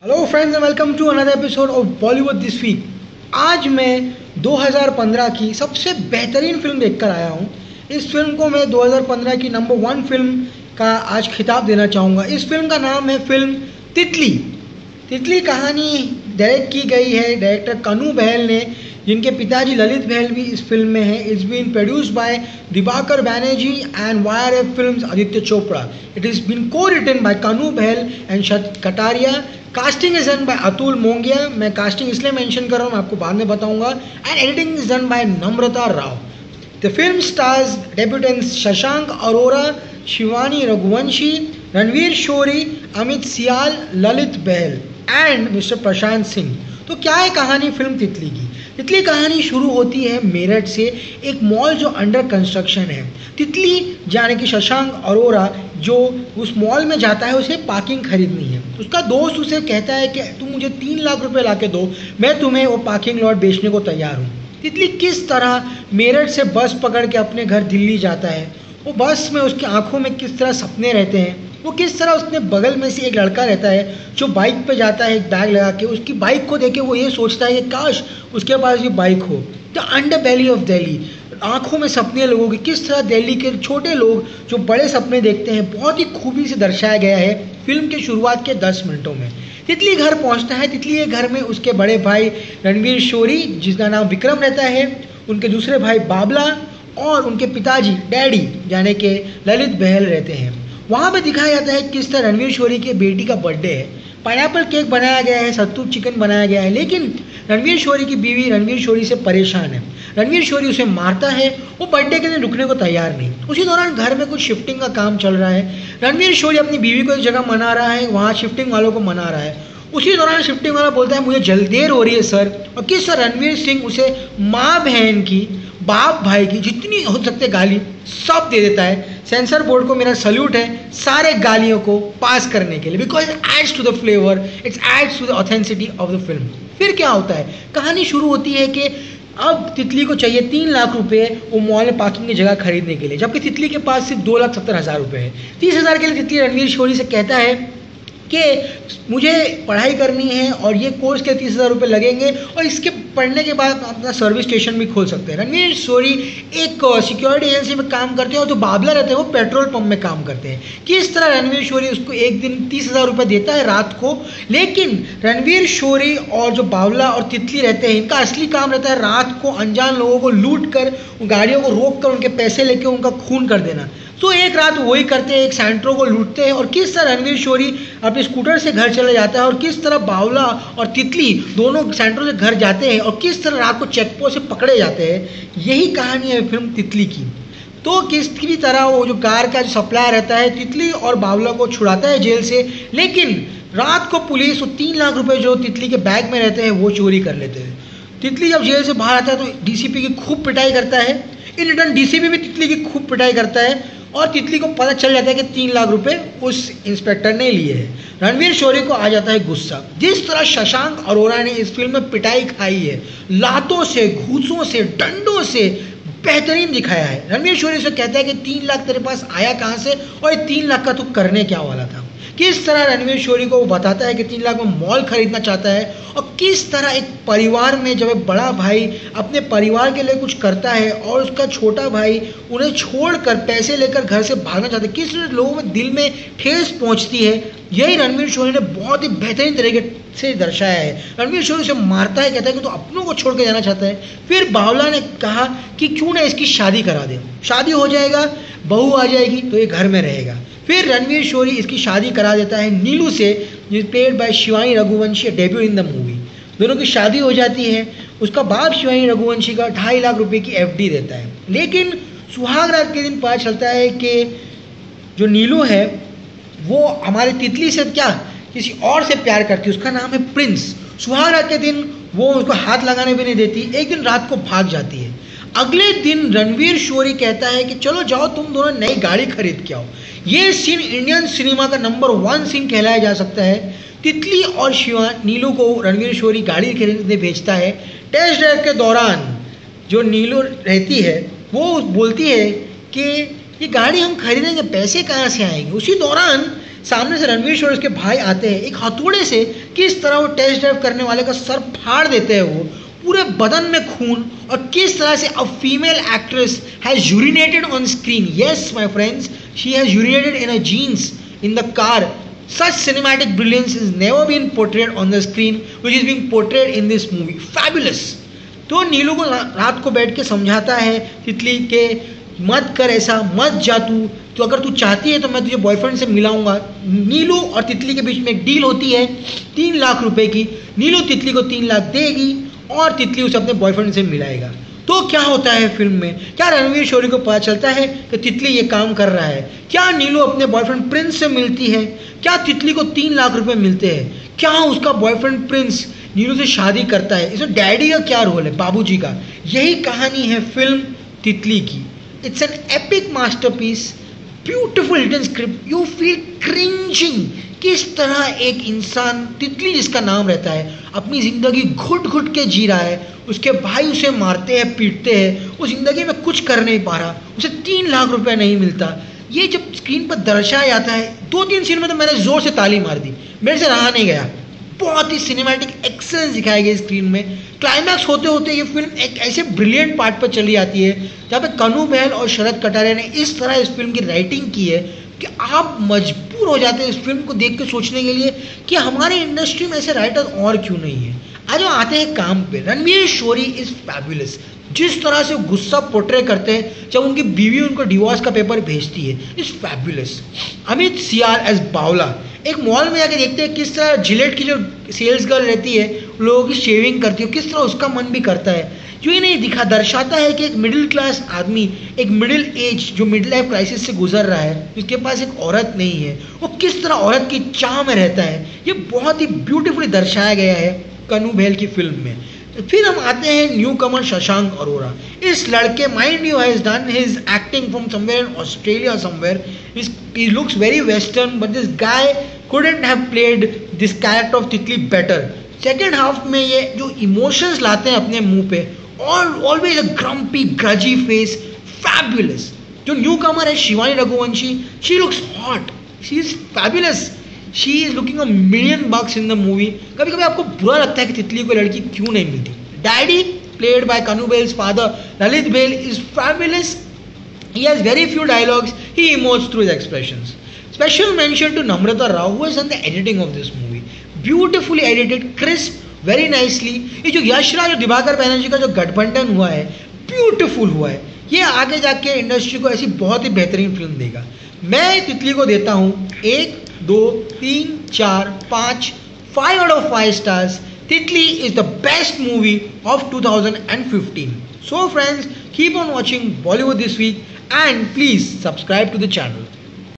Hello friends and welcome to another episode of Bollywood this week. आज मैं 2015 की सबसे बेहतरीन फिल्म देखकर आया हूँ। इस फिल्म को मैं 2015 की नंबर 1 फिल्म का आज खिताब देना चाहूँगा। इस फिल्म का नाम है फिल्म तितली। तितली कहानी डायरेक्ट की गई है डायरेक्टर कनू बहल ने, जिनके पिताजी ललित बहल भी इस फिल्म में है। It's been produced by Dibakar Banerjee and YRF films Aditya Chopra. It is been co written by Kanu Behl and Sharat Kataria. Casting is done by Atul Mongia. मैं कास्टिंग इसलिए मेंशन कर रहा हूँ, मैं आपको बाद में बताऊंगा। And editing is done by Namrata Rao. The film stars debutants Shashank Arora, Shivani Raghuvanshi, Ranveer Shorey, Amit Sial, Lalit Behl and Mister Prashant Singh. तो क्या है कहानी फिल्म तितली की? तितली कहानी शुरू होती है मेरठ से, एक मॉल जो अंडर कंस्ट्रक्शन है। तितली यानी कि शशांक अरोरा जो उस मॉल में जाता है, उसे पार्किंग खरीदनी है। उसका दोस्त उसे कहता है कि तुम मुझे 3 लाख रुपए ला के दो, मैं तुम्हें वो पार्किंग लॉट बेचने को तैयार हूँ। तितली किस तरह मेरठ से बस पकड़ के अपने घर दिल्ली जाता है, वो बस में उसकी आंखों में किस तरह सपने रहते हैं, वो किस तरह उसने बगल में से एक लड़का रहता है जो बाइक पे जाता है एक बैग लगा के। उसकी बाइक को देखे वो ये सोचता है कि काश उसके पास ये बाइक हो। The underbelly of Delhi, आंखों में सपने लोगों की, किस तरह दिल्ली के छोटे लोग जो बड़े सपने देखते हैं, बहुत ही खूबी से दर्शाया गया है फिल्म के शुरुआत के 10 मिनटों में। तितली घर पहुंचता है। तितली के घर में उसके बड़े भाई रणवीर शोरी, जिसका नाम विक्रम रहता है, उनके दूसरे भाई बाबला और उनके पिताजी डैडी यानी कि ललित बहल रहते हैं। वहाँ पे दिखाया जाता है किस तरह रणवीर शोरी के बेटी का बर्थडे है। पाइनएप्पल केक बनाया गया है, सत्तू चिकन बनाया गया है, लेकिन रणवीर शोरी की बीवी रणवीर शोरी से परेशान है। रणवीर शोरी उसे मारता है। वो बर्थडे के दिन रुकने को तैयार नहीं। उसी दौरान घर में कुछ शिफ्टिंग का काम चल रहा है। रणवीर शोरी अपनी बीवी को एक जगह मना रहा है, वहाँ शिफ्टिंग वालों को मना रहा है। उसी दौरान शिफ्टिंग वाला बोलता है मुझे जल्द देर हो रही है सर, और किस तरह रणवीर सिंह उसे माँ बहन की, बाप भाई की जितनी हो सकते गाली सब दे देता है। सेंसर बोर्ड को मेरा सल्यूट है सारे गालियों को पास करने के लिए, because it adds to the flavour, it's adds to the authenticity of the film. फिर क्या होता है, कहानी शुरू होती है कि अब तितली को चाहिए 3 लाख रुपए वो मॉल में पार्किंग की जगह खरीदने के लिए, जबकि तितली के पास सिर्फ 2,70,000 रुपए है। 30,000 के लिए तितली रणवीर शोरी से कहता है कि मुझे पढ़ाई करनी है और ये कोर्स के 30,000 रुपये लगेंगे, और इसके पढ़ने के बाद अपना सर्विस स्टेशन भी खोल सकते हैं। रणवीर शोरी एक सिक्योरिटी एजेंसी में काम करते हैं और जो बाबला रहते हैं वो पेट्रोल पंप में काम करते हैं। किस तरह रणवीर शोरी उसको एक दिन 30,000 रुपये देता है रात को, लेकिन रणवीर शोरी और जो बाबला और तितली रहते हैं, इनका असली काम रहता है रात को अनजान लोगों को लूट कर, गाड़ियों को रोक कर उनके पैसे लेकर उनका खून कर देना। तो एक रात वही करते हैं, एक सैंट्रो को लूटते हैं, और किस तरह रणवीर शोरी अपने स्कूटर से घर चले जाता है और किस तरह बावला और तितली दोनों सैंट्रो से घर जाते हैं और किस तरह रात को चेकपोस्ट से पकड़े जाते हैं। यही कहानी है फिल्म तितली की। तो किसी भी तरह वो जो कार का जो सप्लायर रहता है तितली और बावला को छुड़ाता है जेल से, लेकिन रात को पुलिस वो 3 लाख रुपए जो तितली के बैग में रहते हैं वो चोरी कर लेते हैं। तितली जब जेल से बाहर आता है तो डीसीपी की खूब पिटाई करता है। इन रिटर्न डीसीपी भी तितली की खूब पिटाई करता है और तितली को पता चल जाता है कि 3 लाख रुपए उस इंस्पेक्टर ने लिए हैं। रणवीर शोरी को आ जाता है गुस्सा। जिस तरह शशांक अरोरा ने इस फिल्म में पिटाई खाई है, लातों से, घूसों से, डंडों से बेहतरीन दिखाया है। रणवीर शोरी से कहता है कि 3 लाख तेरे पास आया कहाँ से और ये 3 लाख का तू करने क्या वाला था। किस तरह रणवीर शोरी को वो बताता है कि 3 लाख में मॉल खरीदना चाहता है, और किस तरह एक परिवार में जब एक बड़ा भाई अपने परिवार के लिए कुछ करता है और उसका छोटा भाई उन्हें छोड़कर पैसे लेकर घर से भागना चाहता है, किस तरह लोगों में दिल में ठेस पहुंचती है, यही रणवीर शोरी ने बहुत ही बेहतरीन तरीके से दर्शाया है। रणवीर शोरी उसे मारता है, कहता है कि तो अपनों को छोड़ के जाना चाहता है। फिर बावला ने कहा कि क्यों ना इसकी शादी करा दे, शादी हो जाएगा, बहू आ जाएगी तो ये घर में रहेगा। फिर रणवीर शोरी इसकी शादी करा देता है नीलू से, जो played by Shivani Raghuvanshi, debut in the movie. दोनों की शादी हो जाती है। उसका बाप शिवानी रघुवंशी का 2.5 लाख रुपए की FD देता है, लेकिन सुहाग रात के दिन पता चलता है कि जो नीलू है वो हमारे तितली से क्या किसी और से प्यार करती है, उसका नाम है प्रिंस। सुहाग रात के दिन वो उसको हाथ लगाने भी नहीं देती, एक दिन रात को भाग जाती है। अगले दिन रणवीर शोरी कहता है कि चलो जाओ तुम दोनों नई गाड़ी खरीद के आओ। ये सीन इंडियन सिनेमा का नंबर 1 सीन कहलाया जा सकता है। तितली और शिवा नीलू को रणवीर शोरी गाड़ी खरीदने भेजता है। टेस्ट ड्राइव के दौरान जो नीलू रहती है वो बोलती है कि ये गाड़ी हम खरीदेंगे, पैसे कहाँ से आएंगे। उसी दौरान सामने से रणवीर शोरी उसके भाई आते हैं एक हथौड़े से किस तरह वो टेस्ट ड्राइव करने वाले का सर फाड़ देते हैं, वो पूरे बदन में खून, और किस तरह से a female actress has urinated on screen. Yes my friends, she has urinated in a jeans in the car. Such cinematic brilliance has never been portrayed on the screen, which is being portrayed in this movie. Fabulous. तो नीलू को रात को बैठ के समझाता है तितली के मत कर ऐसा, मत जा तू, तो अगर तू चाहती है तो मैं तुझे बॉयफ्रेंड से मिलाऊंगा. नीलू और तितली के बीच में एक डील होती है 3 लाख रुपए की. नीलू तितली को 3 लाख देगी और तितली उसे अपने बॉयफ्रेंड से मिलाएगा. तो क्या होता है फिल्म में? क्या रणवीर शोरी को पता चलता है कि तितली ये काम कर रहा है? क्या नीलू अपने बॉयफ्रेंड प्रिंस से मिलती है? क्या तितली को 3 लाख रुपए मिलते हैं? क्या उसका बॉयफ्रेंड प्रिंस नीलू से शादी करता है? इसमें डैडी का क्या रोल है, बाबूजी का? यही कहानी है फिल्म तितली की. It's an epic masterpiece, beautiful written script. You feel cringing. किस तरह एक इंसान, तितली जिसका नाम रहता है, अपनी ज़िंदगी घुट घुट के जी रहा है. उसके भाई उसे मारते हैं, पीटते हैं, वो ज़िंदगी में कुछ कर नहीं पा रहा, उसे 3 लाख रुपए नहीं मिलता. ये जब स्क्रीन पर दर्शाया जाता है, 2-3 सीन में तो मैंने ज़ोर से ताली मार दी, मेरे से रहा नहीं गया. बहुत ही सिनेमैटिक एक्सेलेंस दिखाई गई स्क्रीन में. क्लाइमैक्स होते होते ये फिल्म एक ऐसे ब्रिलियंट पार्ट पर चली जाती है जहाँ पे कनू बहल और शरद कटारिया ने इस तरह इस फिल्म की राइटिंग की है कि आप मजबूर हो जाते हैं इस फिल्म को देख के सोचने के लिए कि हमारे इंडस्ट्री में ऐसे राइटर और क्यों नहीं है. आज हम आते हैं काम पे. रणवीर शोरी इज फैबुलस. जिस तरह से गुस्सा पोर्ट्रे करते हैं जब उनकी बीवी उनको डिवोर्स का पेपर भेजती है, इज फैबुलस. अमित सियार एज बावला. एक मॉल में जाके देखते हैं किस तरह जिलेट की जो सेल्स गर्ल रहती है लोगों की शेविंग करती है, किस तरह उसका मन भी करता है. जो ये नहीं दर्शाता है कि एक मिडिल क्लास आदमी, एक मिडिल एज जो मिडिल लाइफ क्राइसिस से गुजर रहा है, जिसके पास एक औरत नहीं है, वो किस तरह औरत की चाह में रहता है. ये बहुत ही ब्यूटीफुली दर्शाया गया है कनू बहल की फिल्म में. फिर हम आते हैं न्यू कमर शशांक अरोरा. इस लड़के, mind you, has done his acting from somewhere in Australia somewhere. He looks very western, but this guy couldn't have played this character of Titli better. Second half में ये जो इमोशंस लाते हैं अपने मुंह पे, always a grumpy grudgy face, fabulous. जो newcomer है Shivani Raghuvanshi, she looks hot, she is fabulous. She is looking $1 million in the movie. कभी कभी आपको बुरा लगता है कि तितली को लड़की क्यों नहीं मिलती. Daddy played by Kanu Behl's father Lalit Behl is fabulous. He has very few dialogues, he emotes through his expressions. Special mention to Namrata Rao who has done the editing of this movie. Beautifully edited, crisp, very nicely. ये जो यश राज और दिवाकर बैनर्जी का जो गठबंधन हुआ है, beautiful हुआ है. ये आगे जाके इंडस्ट्री को ऐसी बहुत ही बेहतरीन फिल्म देगा. मैं तितली को देता हूँ 1, 2, 3, 4, 5, 5 out of 5 stars. Titli is the best movie of 2015. So friends, keep on watching Bollywood This Week and please subscribe to the channel.